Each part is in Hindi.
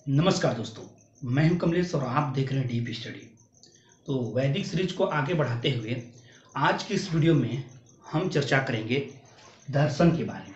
नमस्कार दोस्तों, मैं हूं कमलेश और आप देख रहे हैं डीप स्टडी। तो वैदिक सीरीज को आगे बढ़ाते हुए आज की इस वीडियो में हम चर्चा करेंगे दर्शन के बारे में।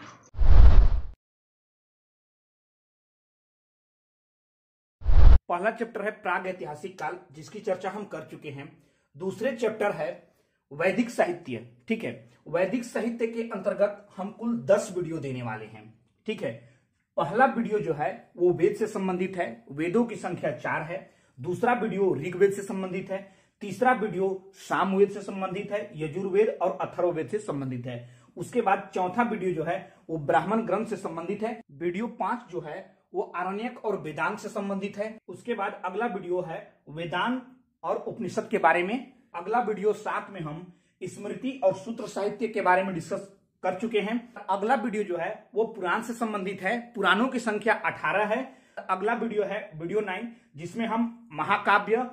पहला चैप्टर है प्राग ऐतिहासिक काल, जिसकी चर्चा हम कर चुके हैं। दूसरे चैप्टर है वैदिक साहित्य। ठीक है, वैदिक साहित्य के अंतर्गत हम कुल 10 वीडियो देने वाले हैं। ठीक है, पहला वीडियो जो है वो वेद से संबंधित है, वेदों की संख्या 4 है। दूसरा वीडियो ऋग्वेद से संबंधित है। तीसरा वीडियो सामवेद से संबंधित है, यजुर्वेद और अथर्ववेद से संबंधित है। उसके बाद चौथा वीडियो जो है वो ब्राह्मण ग्रंथ से संबंधित है। वीडियो 5 जो है वो आरण्यक और वेदांत से संबंधित है। उसके बाद अगला वीडियो है वेदांत और उपनिषद के बारे में। अगला वीडियो 7 में हम स्मृति और सूत्र साहित्य के बारे में डिस्कस कर चुके हैं। अगला वीडियो जो है वो पुराण से संबंधित है, पुराणों की संख्या 18 है। अगला वीडियो है वीडियो 9, जिसमें हम महाकाव्य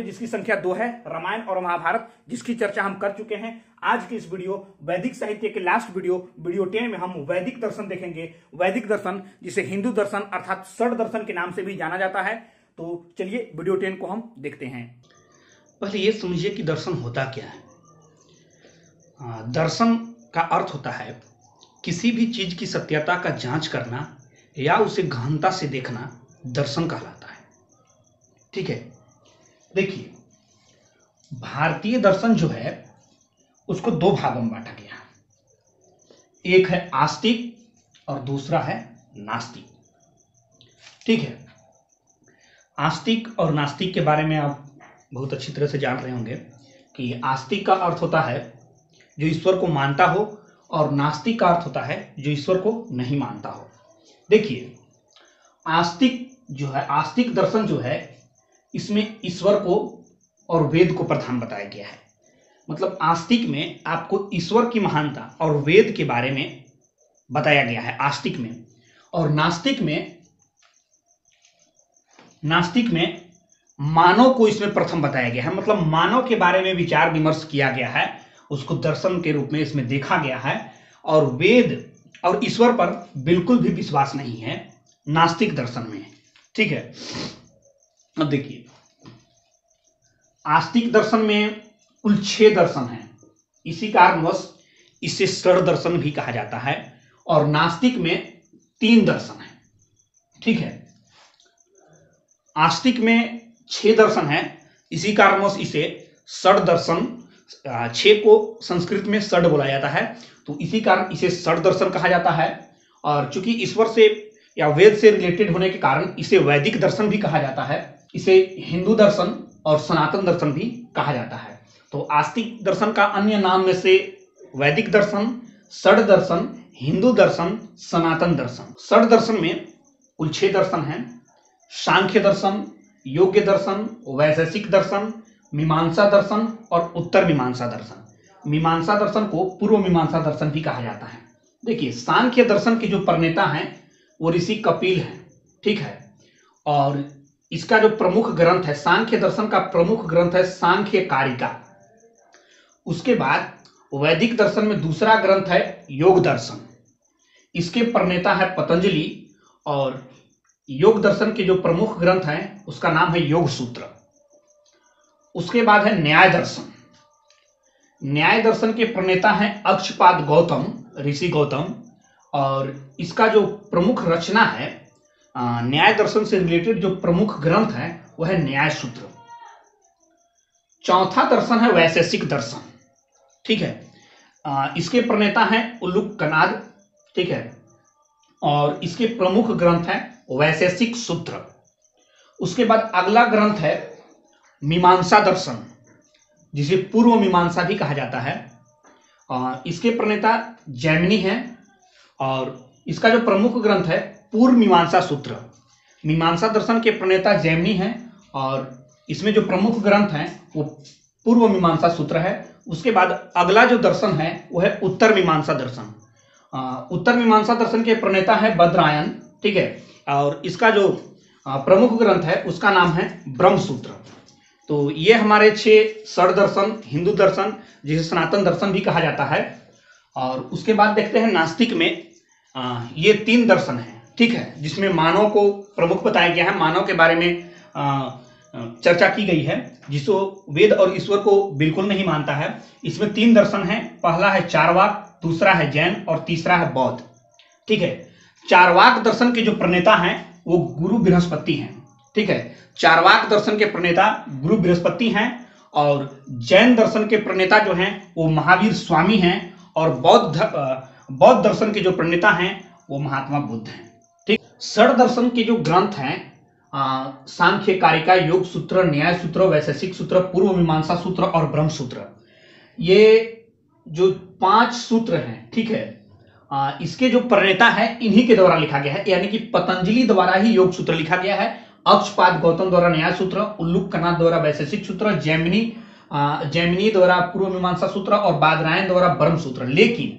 जिसकी संख्या 2 है, रामायण और महाभारत जिसकी चर्चा हम कर चुके हैं। आज की इस वीडियो वैदिक साहित्य के लास्ट वीडियो 10 में हम वैदिक दर्शन देखेंगे। वैदिक दर्शन जिसे हिंदू दर्शन अर्थात षड दर्शन के नाम से भी जाना जाता है। तो चलिए वीडियो 10 को हम देखते हैं। पहले ये समझिए कि दर्शन होता क्या है। दर्शन का अर्थ होता है किसी भी चीज की सत्यता का जांच करना या उसे गहनता से देखना, दर्शन कहलाता है। ठीक है, देखिए भारतीय दर्शन जो है उसको 2 भागों में बांटा गया है। एक है आस्तिक और दूसरा है नास्तिक। ठीक है, आस्तिक और नास्तिक के बारे में आप बहुत अच्छी तरह से जान रहे होंगे कि आस्तिक का अर्थ होता है जो ईश्वर को मानता हो और नास्तिक का अर्थ होता है जो ईश्वर को नहीं मानता हो। देखिए आस्तिक दर्शन जो है इसमें ईश्वर को और वेद को प्रधान बताया गया है। मतलब आस्तिक में आपको ईश्वर की महानता और वेद के बारे में बताया गया है आस्तिक में। और नास्तिक में मानव को इसमें प्रथम बताया गया है। मतलब मानव के बारे में विचार विमर्श किया गया है, उसको दर्शन के रूप में इसमें देखा गया है। और वेद और ईश्वर पर बिल्कुल भी विश्वास नहीं है नास्तिक दर्शन में। ठीक है, अब देखिए आस्तिक दर्शन में कुल 6 दर्शन हैं, इसी कारणवश इसे षड दर्शन भी कहा जाता है। और नास्तिक में 3 दर्शन है। ठीक है, आस्तिक में 6 दर्शन है, इसी कारणवश इसे षड दर्शन, 6 को संस्कृत में षड बोला जाता है, तो इसी कारण इसे षड दर्शन कहा जाता है। और चूंकि ईश्वर से या वेद से रिलेटेड होने के कारण इसे वैदिक दर्शन भी कहा जाता है। इसे हिंदू दर्शन और सनातन दर्शन भी कहा जाता है। तो आस्तिक दर्शन का अन्य नाम में से वैदिक दर्शन, षड दर्शन, हिंदू दर्शन, सनातन दर्शन। षड दर्शन में कुल 6 दर्शन हैं। सांख्य दर्शन, योग्य दर्शन, वैशेषिक दर्शन, मीमांसा दर्शन और उत्तर मीमांसा दर्शन। मीमांसा दर्शन को पूर्व मीमांसा दर्शन भी कहा जाता है। देखिए सांख्य दर्शन के जो प्रणेता हैं वो ऋषि कपिल हैं। ठीक है, और इसका जो प्रमुख ग्रंथ है, सांख्य दर्शन का प्रमुख ग्रंथ है सांख्य कारिका। उसके बाद वैदिक दर्शन में दूसरा ग्रंथ है योग दर्शन, इसके प्रणेता है पतंजलि। और योग दर्शन के जो प्रमुख ग्रंथ है उसका नाम है योग सूत्र। उसके बाद है न्याय दर्शन। न्याय दर्शन के प्रणेता हैं अक्षपाद गौतम, ऋषि गौतम। और इसका जो प्रमुख रचना है, न्याय दर्शन से रिलेटेड जो प्रमुख ग्रंथ है वह है न्याय सूत्र। चौथा दर्शन है वैशेषिक दर्शन। ठीक है, इसके प्रणेता हैं उल्लूक कनाद। ठीक है, और इसके प्रमुख ग्रंथ है वैशेषिक सूत्र। उसके बाद अगला ग्रंथ है मीमांसा दर्शन, जिसे पूर्व मीमांसा भी कहा जाता है। इसके प्रणेता जैमिनी हैं और इसका जो प्रमुख ग्रंथ है पूर्व मीमांसा सूत्र। मीमांसा दर्शन के प्रणेता जैमिनी हैं और इसमें जो प्रमुख ग्रंथ है वो पूर्व मीमांसा सूत्र है। उसके बाद अगला जो दर्शन है वो है उत्तर मीमांसा दर्शन। उत्तर मीमांसा दर्शन के प्रणेता है बद्रायन। ठीक है, और इसका जो प्रमुख ग्रंथ है उसका नाम है ब्रह्म सूत्र। तो ये हमारे 6 षड दर्शन, हिंदू दर्शन जिसे सनातन दर्शन भी कहा जाता है। और उसके बाद देखते हैं नास्तिक में ये 3 दर्शन हैं। ठीक है, जिसमें मानव को प्रमुख बताया गया है, मानव के बारे में चर्चा की गई है, जिसको वेद और ईश्वर को बिल्कुल नहीं मानता है। इसमें 3 दर्शन है, पहला है चारवाक, दूसरा है जैन और तीसरा है बौद्ध। ठीक है, चारवाक दर्शन के जो प्रणेता हैं वो गुरु बृहस्पति हैं। ठीक है, चारवाक दर्शन के प्रणेता गुरु बृहस्पति हैं और जैन दर्शन के प्रणेता जो हैं वो महावीर स्वामी हैं और बौद्ध दर्शन के जो प्रणेता हैं वो महात्मा बुद्ध हैं। ठीक, षड दर्शन के जो ग्रंथ हैं सांख्य, कारिका, योग सूत्र, न्याय सूत्र, वैशेषिक सूत्र, पूर्व मीमांसा सूत्र और ब्रह्म सूत्र, ये जो 5 सूत्र हैं, ठीक है, इसके जो प्रणेता है इन्हीं के द्वारा लिखा गया है, यानी कि पतंजलि द्वारा ही योग सूत्र लिखा गया है, अक्षपाद गौतम द्वारा न्याय सूत्र, उल्लूक कनाद द्वारा वैशेषिक सूत्र, जैमिनी द्वारा पूर्व मीमांसा सूत्र और बादरायण द्वारा ब्रह्म सूत्र। लेकिन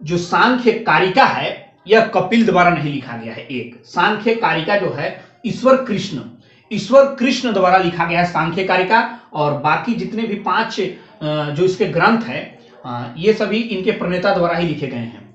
जो सांख्य कारिका है यह कपिल द्वारा नहीं लिखा गया है। एक सांख्य कारिका जो है ईश्वर कृष्ण द्वारा लिखा गया है सांख्य कारिका, और बाकी जितने भी 5 जो इसके ग्रंथ हैं ये सभी इनके प्रणेता द्वारा ही लिखे गए हैं।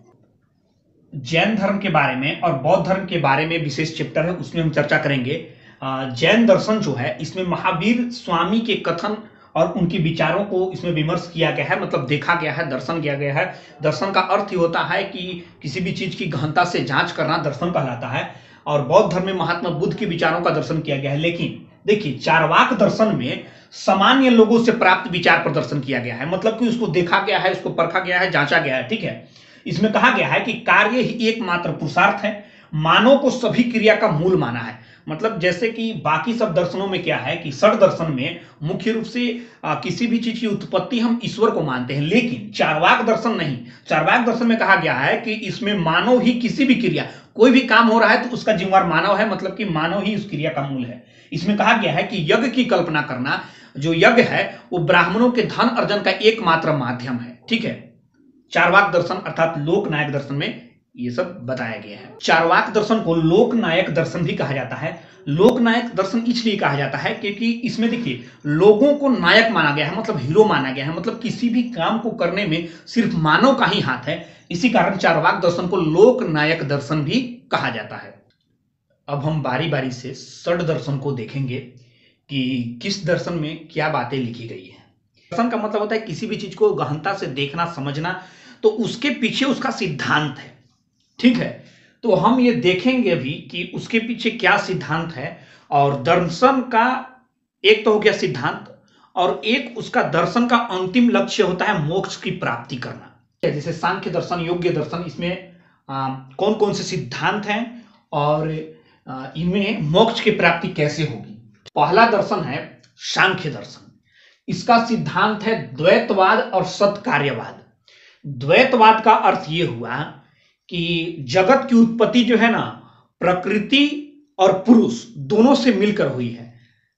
जैन धर्म के बारे में और बौद्ध धर्म के बारे में विशेष चैप्टर है, उसमें हम चर्चा करेंगे। जैन दर्शन जो है इसमें महावीर स्वामी के कथन और उनके विचारों को इसमें विमर्श किया गया है, मतलब देखा गया है, दर्शन किया गया है। दर्शन का अर्थ ही होता है कि किसी भी चीज की गहनता से जांच करना दर्शन कहलाता है। और बौद्ध धर्म में महात्मा बुद्ध के विचारों का दर्शन किया गया है। लेकिन देखिए, चारवाक दर्शन में सामान्य लोगों से प्राप्त विचार पर दर्शन किया गया है, मतलब कि उसको देखा गया है, उसको परखा गया है, जांचा गया है। ठीक है, इसमें कहा गया है कि कार्य ही एकमात्र पुरुषार्थ है, मानव को सभी क्रिया का मूल माना है। मतलब जैसे कि बाकी सब दर्शनों में क्या है कि षड दर्शन में मुख्य रूप से किसी भी चीज की उत्पत्ति हम ईश्वर को मानते हैं, लेकिन चारवाक दर्शन नहीं। चारवाक दर्शन में कहा गया है कि इसमें मानव ही किसी भी क्रिया, कोई भी काम हो रहा है तो उसका जिम्मेवार मानव है, मतलब कि मानव ही उस क्रिया का मूल है। इसमें कहा गया है कि यज्ञ की कल्पना करना, जो यज्ञ है वो ब्राह्मणों के धन अर्जन का एकमात्र माध्यम है। ठीक है, चारवाक दर्शन अर्थात लोकनायक दर्शन में ये सब बताया गया है। चारवाक दर्शन को लोकनायक दर्शन भी कहा जाता है। लोकनायक दर्शन इसलिए कहा जाता है क्योंकि इसमें देखिए लोगों को नायक माना गया है, मतलब हीरो माना गया है, मतलब किसी भी काम को करने में सिर्फ मानव का ही हाथ है। इसी कारण चारवाक दर्शन को लोकनायक दर्शन भी कहा जाता है। अब हम बारी बारी से षड दर्शन को देखेंगे कि किस दर्शन में क्या बातें लिखी गई है। दर्शन का मतलब होता है किसी भी चीज को गहनता से देखना, समझना, तो उसके पीछे उसका सिद्धांत है। ठीक है, तो हम ये देखेंगे अभी कि उसके पीछे क्या सिद्धांत है। और दर्शन का एक तो हो गया सिद्धांत, और एक उसका दर्शन का अंतिम लक्ष्य होता है मोक्ष की प्राप्ति करना। जैसे सांख्य दर्शन, योग्य दर्शन, इसमें कौन कौन से सिद्धांत हैं और इनमें मोक्ष की प्राप्ति कैसे होगी। पहला दर्शन है सांख्य दर्शन। इसका सिद्धांत है द्वैतवाद और सत्कार्यवाद। द्वैतवाद का अर्थ यह हुआ कि जगत की उत्पत्ति जो है ना, प्रकृति और पुरुष दोनों से मिलकर हुई है।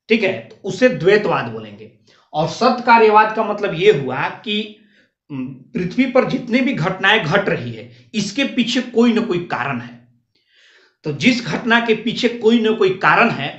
ठीक है, तो उसे द्वैतवाद बोलेंगे। और सत्कार्यवाद का मतलब यह हुआ कि पृथ्वी पर जितनी भी घटनाएं घट रही है इसके पीछे कोई ना कोई कारण है। तो जिस घटना के पीछे कोई ना कोई कारण है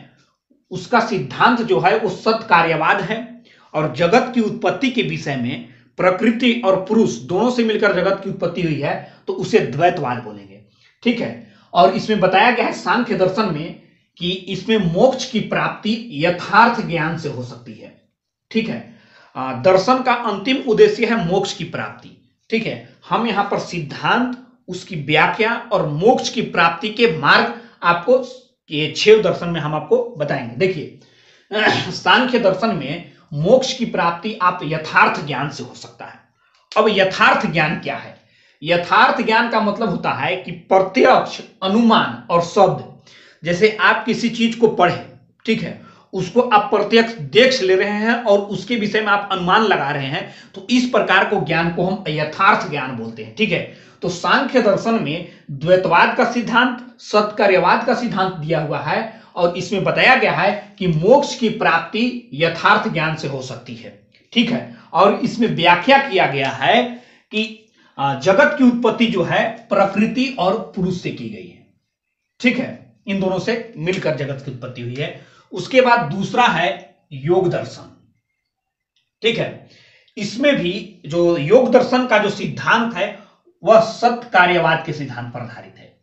उसका सिद्धांत जो है वो सत्कार्यवाद है। और जगत की उत्पत्ति के विषय में प्रकृति और पुरुष दोनों से मिलकर जगत की उत्पत्ति हुई है तो उसे द्वैतवाद बोलेंगे। ठीक है, और इसमें बताया गया है सांख्य दर्शन में कि इसमें मोक्ष की प्राप्ति यथार्थ ज्ञान से हो सकती है। ठीक है, दर्शन का अंतिम उद्देश्य है मोक्ष की प्राप्ति। ठीक है, हम यहां पर सिद्धांत, उसकी व्याख्या और मोक्ष की प्राप्ति के मार्ग आपको ये 6 दर्शन में हम आपको बताएंगे। देखिए, सांख्य दर्शन में मोक्ष की प्राप्ति आप यथार्थ ज्ञान से हो सकता है। अब यथार्थ ज्ञान क्या है? यथार्थ ज्ञान का मतलब होता है कि प्रत्यक्ष, अनुमान और शब्द। जैसे आप किसी चीज को पढ़े, ठीक है, उसको आप प्रत्यक्ष देख ले रहे हैं और उसके विषय में आप अनुमान लगा रहे हैं, तो इस प्रकार को ज्ञान को हम यथार्थ ज्ञान बोलते हैं। ठीक है, तो सांख्य दर्शन में द्वैतवाद का सिद्धांत, सत्कार्यवाद का सिद्धांत दिया हुआ है और इसमें बताया गया है कि मोक्ष की प्राप्ति यथार्थ ज्ञान से हो सकती है। ठीक है, और इसमें व्याख्या किया गया है कि जगत की उत्पत्ति जो है प्रकृति और पुरुष से की गई है। ठीक है, इन दोनों से मिलकर जगत की उत्पत्ति हुई है। उसके बाद दूसरा है योग दर्शन। ठीक है, इसमें भी जो योग दर्शन का जो सिद्धांत है वह सत्कार्यवाद के सिद्धांत पर आधारित है।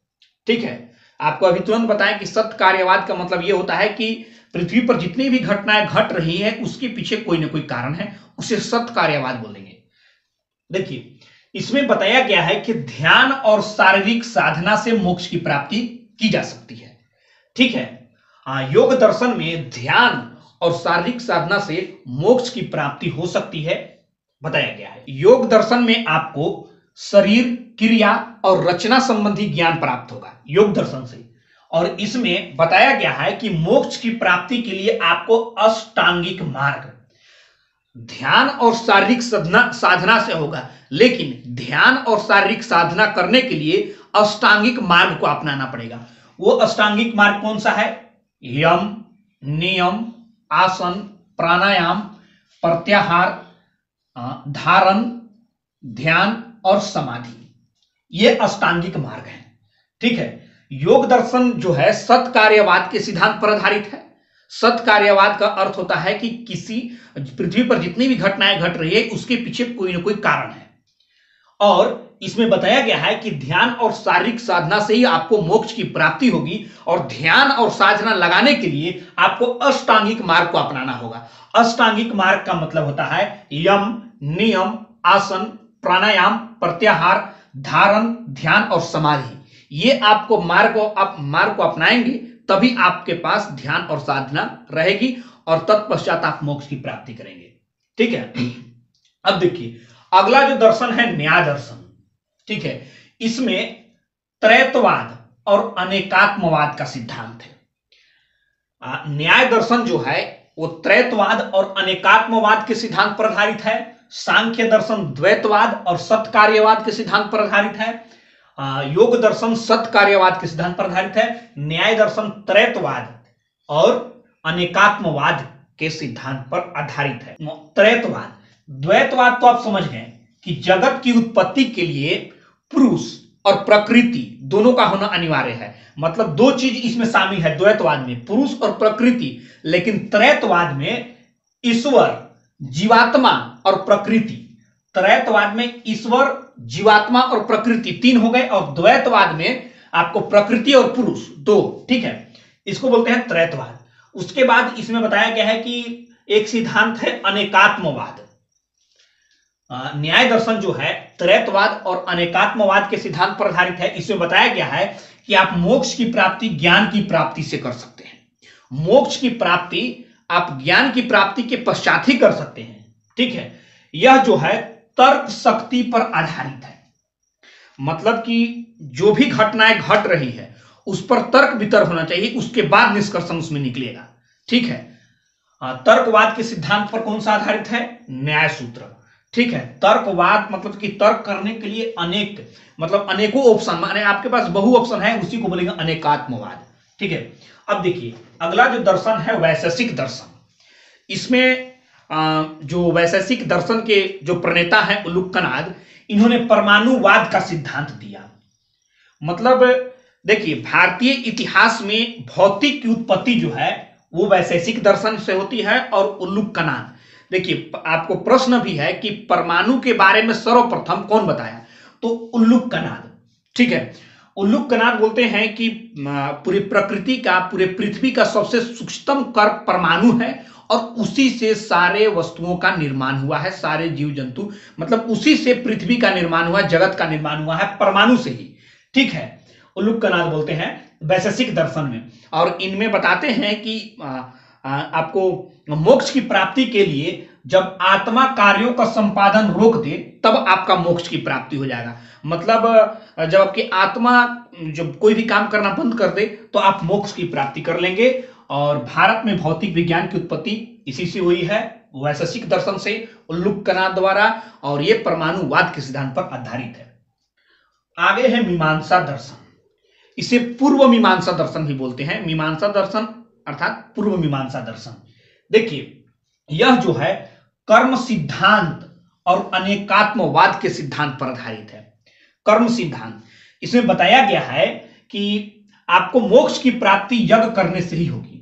ठीक है, आपको अभी तुरंत बताएं कि सत कार्यवाद का मतलब यह होता है कि पृथ्वी पर जितनी भी घटनाएं घट रही है उसके पीछे कोई ना कोई कारण है, उसे सत कार्यवाद बोलेंगे। देखिए, इसमें बताया गया है कि ध्यान और शारीरिक साधना से मोक्ष की प्राप्ति की जा सकती है। ठीक है, योग दर्शन में ध्यान और शारीरिक साधना से मोक्ष की प्राप्ति हो सकती है, बताया गया है। योग दर्शन में आपको शरीर, क्रिया और रचना संबंधी ज्ञान प्राप्त होगा योग दर्शन से, और इसमें बताया गया है कि मोक्ष की प्राप्ति के लिए आपको अष्टांगिक मार्ग ध्यान और शारीरिक साधना से होगा, लेकिन ध्यान और शारीरिक साधना करने के लिए अष्टांगिक मार्ग को अपनाना पड़ेगा। वो अष्टांगिक मार्ग कौन सा है? यम, नियम, आसन, प्राणायाम, प्रत्याहार, धारण, ध्यान और समाधि, ये अष्टांगिक मार्ग है। ठीक है, योग दर्शन जो है सत कार्यवाद के सिद्धांत पर आधारित है। सत कार्यवाद का अर्थ होता है कि किसी पृथ्वी पर जितनी भी घटनाएं घट रही है उसके पीछे कोई ना कोई कारण है, और इसमें बताया गया है कि ध्यान और शारीरिक साधना से ही आपको मोक्ष की प्राप्ति होगी, और ध्यान और साधना लगाने के लिए आपको अष्टांगिक मार्ग को अपनाना होगा। अष्टांगिक मार्ग का मतलब होता है यम, नियम, आसन, प्राणायाम, प्रत्याहार, धारण, ध्यान और समाधि। ये आपको मार्ग को अपनाएंगे तभी आपके पास ध्यान और साधना रहेगी, और तत्पश्चात आप मोक्ष की प्राप्ति करेंगे। ठीक है, अब देखिए अगला जो दर्शन है न्याय दर्शन। ठीक है, इसमें त्रैतवाद और अनेकात्मवाद का सिद्धांत है। न्याय दर्शन जो है वो त्रैतवाद और अनेकात्मवाद के सिद्धांत पर आधारित है। सांख्य दर्शन द्वैतवाद और सत कार्यवाद के सिद्धांत पर आधारित है। योग दर्शन सत कार्यवाद के सिद्धांत पर आधारित है। न्याय दर्शन त्रैतवाद और अनेकात्मवाद के सिद्धांत पर आधारित है। त्रैतवाद, द्वैतवाद तो आप समझ गए कि जगत की उत्पत्ति के लिए पुरुष और प्रकृति दोनों का होना अनिवार्य है। मतलब दो चीज इसमें शामिल है द्वैतवाद में, पुरुष और प्रकृति। लेकिन त्रैतवाद में ईश्वर, जीवात्मा और प्रकृति। त्रैतवाद में ईश्वर, जीवात्मा और प्रकृति तीन हो गए, और द्वैतवाद में आपको प्रकृति और पुरुष दो। ठीक है, इसको बोलते हैं त्रैतवाद। उसके बाद इसमें बताया गया है कि एक सिद्धांत है अनेकात्मवाद। न्याय दर्शन जो है त्रैतवाद और अनेकात्मवाद के सिद्धांत पर आधारित है। इसमें बताया गया है कि आप मोक्ष की प्राप्ति ज्ञान की प्राप्ति से कर सकते हैं। मोक्ष की प्राप्ति आप ज्ञान की प्राप्ति के पश्चात ही कर सकते हैं। ठीक है, यह जो है तर्क शक्ति पर आधारित है। मतलब कि जो भी घटनाएं घट रही है उस पर तर्क वितर्क होना चाहिए, उसके बाद निष्कर्षण उसमें निकलेगा। ठीक है, तर्कवाद के सिद्धांत पर कौन सा आधारित है? न्याय सूत्र। ठीक है, तर्कवाद मतलब कि तर्क करने के लिए अनेकों ऑप्शन, माने आपके पास बहु ऑप्शन है, उसी को बोलेंगे अनेकात्मवाद। ठीक है, अब देखिए अगला जो दर्शन है वैशेषिक दर्शन। इसमें जो वैशेषिक दर्शन के जो प्रणेता हैं उल्लूकनाद, इन्होंने परमाणुवाद का सिद्धांत दिया। मतलब देखिए भारतीय इतिहास में भौतिक की उत्पत्ति जो है वो वैशेषिक दर्शन से होती है, और उल्लूकनाद, देखिए आपको प्रश्न भी है कि परमाणु के बारे में सर्वप्रथम कौन बताया, तो उल्लूकनाद। ठीक है, उल्लूकनाद बोलते हैं कि पूरी प्रकृति का, पूरे पृथ्वी का सबसे सूक्ष्मतम कण परमाणु है, और उसी से सारे वस्तुओं का निर्माण हुआ है, सारे जीव जंतु, मतलब उसी से पृथ्वी का निर्माण हुआ, जगत का निर्माण हुआ है परमाणु से ही। ठीक है, उल्लूकनाद बोलते हैं वैशेषिक दर्शन में। और इनमें बताते हैं कि आपको मोक्ष की प्राप्ति के लिए जब आत्मा कार्यों का संपादन रोक दे तब आपका मोक्ष की प्राप्ति हो जाएगा। मतलब जब आपकी आत्मा जब कोई भी काम करना बंद कर दे तो आप मोक्ष की प्राप्ति कर लेंगे। और भारत में भौतिक विज्ञान की उत्पत्ति इसी से हुई है, वैशेषिक दर्शन से, उल्लूकनाद द्वारा, और यह परमाणुवाद के सिद्धांत पर आधारित है। आगे है मीमांसा दर्शन। इसे पूर्व मीमांसा दर्शन भी बोलते हैं। मीमांसा दर्शन अर्थात पूर्व मीमांसा दर्शन। देखिए यह जो है कर्म सिद्धांत और अनेकात्मवाद के सिद्धांत पर आधारित है। कर्म सिद्धांत, इसमें बताया गया है कि आपको मोक्ष की प्राप्ति यज्ञ करने से ही होगी।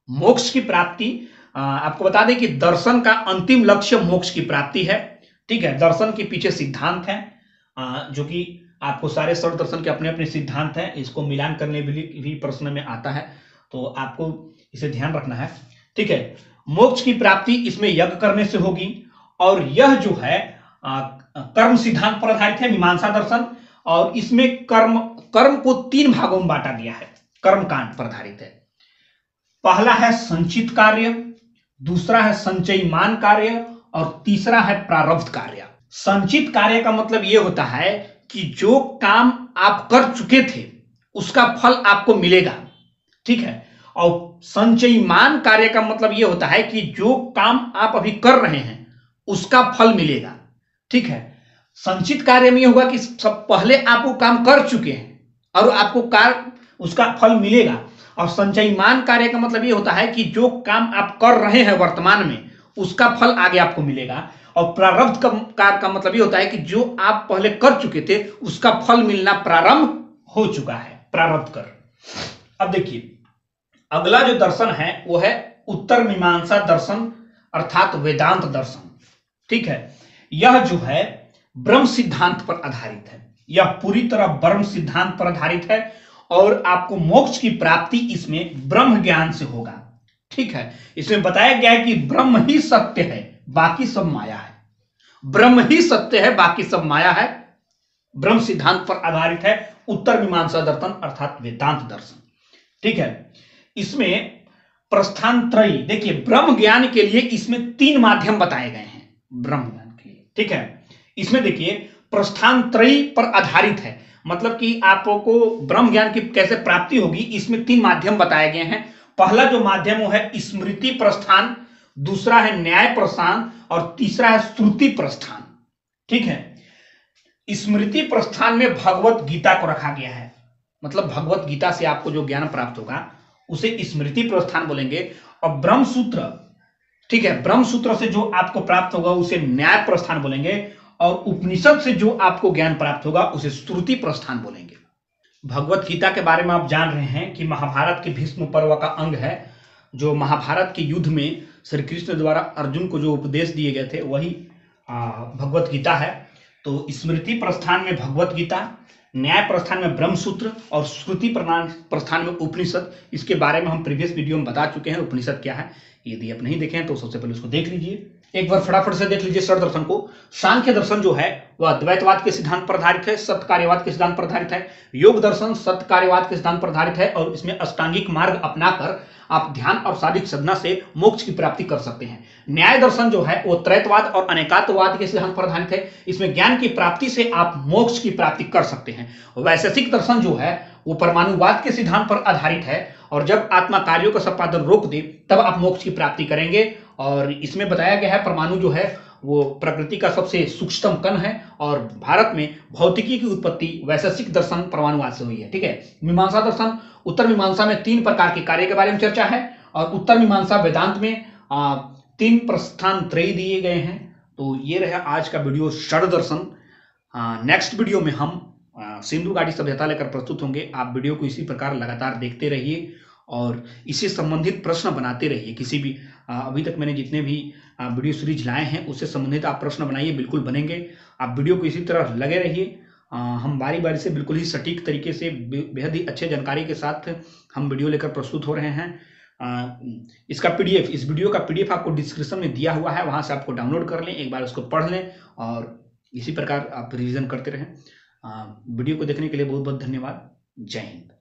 मोक्ष की प्राप्ति, आपको बता दें कि दर्शन का अंतिम लक्ष्य मोक्ष की प्राप्ति है। ठीक है, दर्शन के पीछे सिद्धांत है जो कि आपको सारे षड दर्शन के अपने अपने सिद्धांत हैं, इसको मिलान करने भी प्रश्न में आता है, तो आपको इसे ध्यान रखना है। ठीक है, मोक्ष की प्राप्ति इसमें यज्ञ करने से होगी, और यह जो है कर्म सिद्धांत पर आधारित है, मीमांसा दर्शन, और इसमें कर्म को 3 भागों में बांटा गया है, कर्म कांड पर आधारित है। पहला है संचित कार्य, दूसरा है संचयमान कार्य, और तीसरा है प्रारब्ध कार्य। संचित कार्य का मतलब यह होता है कि जो काम आप कर चुके थे उसका फल आपको मिलेगा। ठीक है, और संचयमान कार्य का मतलब यह होता है कि जो काम आप अभी कर रहे हैं उसका फल मिलेगा। ठीक है, संचित कार्य में यह होगा कि सब पहले आप वो काम कर चुके हैं और आपको उसका फल मिलेगा, और संचयमान कार्य का मतलब यह होता है कि जो काम आप कर रहे हैं वर्तमान में उसका फल आगे आपको मिलेगा, और प्रारब्ध कार्य का मतलब यह होता है कि जो आप पहले कर चुके थे उसका फल मिलना प्रारंभ हो चुका है, प्रारब्ध कर। अब देखिए अगला जो दर्शन है वो है उत्तर मीमांसा दर्शन अर्थात वेदांत दर्शन। ठीक है, यह जो है ब्रह्म सिद्धांत पर आधारित है, यह पूरी तरह ब्रह्म सिद्धांत पर आधारित है, और आपको मोक्ष की प्राप्ति इसमें ब्रह्म ज्ञान से होगा। ठीक है, इसमें बताया गया है कि ब्रह्म ही सत्य है, बाकी सब माया है। ब्रह्म ही सत्य है, बाकी सब माया है। ब्रह्म सिद्धांत पर आधारित है उत्तर मीमांसा दर्शन अर्थात वेदांत दर्शन। ठीक है, इसमें प्रस्थान त्रयी, देखिए ब्रह्म ज्ञान के लिए इसमें 3 माध्यम बताए गए हैं ब्रह्म ज्ञान के लिए। ठीक है, इसमें देखिए प्रस्थान त्रयी पर आधारित है, मतलब कि आपको ब्रह्म ज्ञान की कैसे प्राप्ति होगी, इसमें 3 माध्यम बताए गए हैं। पहला जो माध्यम वो है स्मृति प्रस्थान, दूसरा है न्याय प्रस्थान, और तीसरा है श्रुति प्रस्थान। ठीक है, स्मृति प्रस्थान में भगवत गीता को रखा गया है, मतलब भगवत गीता से आपको जो ज्ञान प्राप्त होगा उसे स्मृति प्रस्थान बोलेंगे, और ब्रह्म सूत्र, ठीक है, ब्रह्म सूत्र से जो आपको प्राप्त होगा उसे न्याय प्रस्थान बोलेंगे, और उपनिषद से जो आपको ज्ञान प्राप्त होगा उसे श्रुति प्रस्थान बोलेंगे। भगवत गीता के बारे में आप जान रहे हैं कि महाभारत के भीष्म पर्व का अंग है, जो महाभारत के युद्ध में श्री कृष्ण द्वारा अर्जुन को जो उपदेश दिए गए थे वही भगवत गीता है। तो स्मृति प्रस्थान में भगवत गीता, न्याय प्रस्थान में ब्रह्म सूत्र, और श्रुति प्रस्थान में उपनिषद। इसके बारे में हम प्रीवियस वीडियो में बता चुके हैं उपनिषद क्या है। यदि आप नहीं देखे हैं तो सबसे पहले उसको देख लीजिए, एक बार फटाफट से देख लीजिए षड दर्शन को। सांख्य दर्शन जो है वह अद्वैतवाद के सिद्धांत पर आधारित है, सत्य कार्यवाद के सिद्धांत पर आधारित है। योग दर्शन सत्य कार्यवाद के सिद्धांत पर आधारित है, और इसमें अष्टांगिक मार्ग अपनाकर आप ध्यान और शारीरिक साधना से मोक्ष की प्राप्ति कर सकते हैं। न्याय दर्शन जो है वो त्रैतवाद और अनेकात्ववाद के सिद्धांत पर आधारित है, इसमें ज्ञान की प्राप्ति से आप मोक्ष की प्राप्ति कर सकते हैं। वैशेषिक दर्शन जो है वो परमाणुवाद के सिद्धांत पर आधारित है, और जब आत्मा कार्यों का संपादन रोक दे तब आप मोक्ष की प्राप्ति करेंगे। और इसमें बताया गया है परमाणु जो है वो प्रकृति का सबसे सूक्ष्मतम कण है, और भारत में भौतिकी की उत्पत्ति वैशेषिक दर्शन परमाणुवाद से हुई है। ठीक है, मीमांसा दर्शन, उत्तर मीमांसा में 3 प्रकार के कार्य के बारे में चर्चा है, और उत्तर मीमांसा वेदांत में 3 प्रस्थान त्रयी दिए गए हैं। तो ये रहा आज का वीडियो षड दर्शन। नेक्स्ट वीडियो में हम सिंधु घाटी सभ्यता लेकर प्रस्तुत होंगे। आप वीडियो को इसी प्रकार लगातार देखते रहिए और इससे संबंधित प्रश्न बनाते रहिए। किसी भी अभी तक मैंने जितने भी वीडियो सीरीज लाए हैं उससे संबंधित आप प्रश्न बनाइए, बिल्कुल बनेंगे। आप वीडियो को इसी तरह लगे रहिए। हम बारी बारी से बिल्कुल ही सटीक तरीके से बेहद ही अच्छे जानकारी के साथ हम वीडियो लेकर प्रस्तुत हो रहे हैं। इसका पीडीएफ, इस वीडियो का पीडीएफ आपको डिस्क्रिप्शन में दिया हुआ है, वहां से आपको डाउनलोड कर लें, एक बार उसको पढ़ लें और इसी प्रकार आप रिवीजन करते रहें। वीडियो को देखने के लिए बहुत बहुत धन्यवाद। जय हिंद।